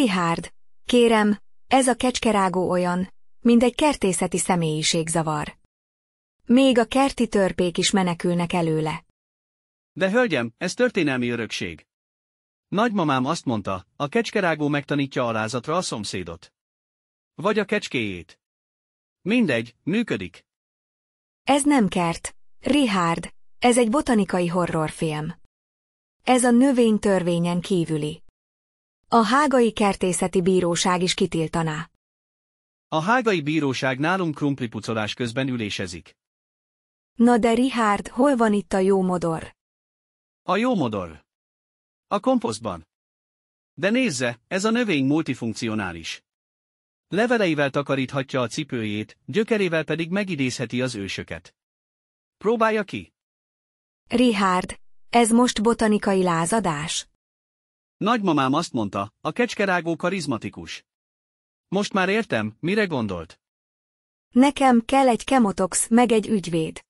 Richard, kérem, ez a kecskerágó olyan, mint egy kertészeti személyiségzavar. Még a kerti törpék is menekülnek előle. De hölgyem, ez történelmi örökség. Nagymamám azt mondta, a kecskerágó megtanítja alázatra a szomszédot. Vagy a kecskéjét. Mindegy, működik. Ez nem kert, Richard, ez egy botanikai horrorfilm. Ez a növénytörvényen kívüli. A hágai kertészeti bíróság is kitiltaná. A hágai bíróság nálunk krumplipucolás közben ülésezik. Na de Richard, hol van itt a jó modor? A jó modor. A komposztban. De nézze, ez a növény multifunkcionális. Leveleivel takaríthatja a cipőjét, gyökerével pedig megidézheti az ősöket. Próbálja ki. Richard, ez most botanikai lázadás? Nagymamám azt mondta, a kecskerágó karizmatikus. Most már értem, mire gondolt. Nekem kell egy chemotox meg egy ügyvéd.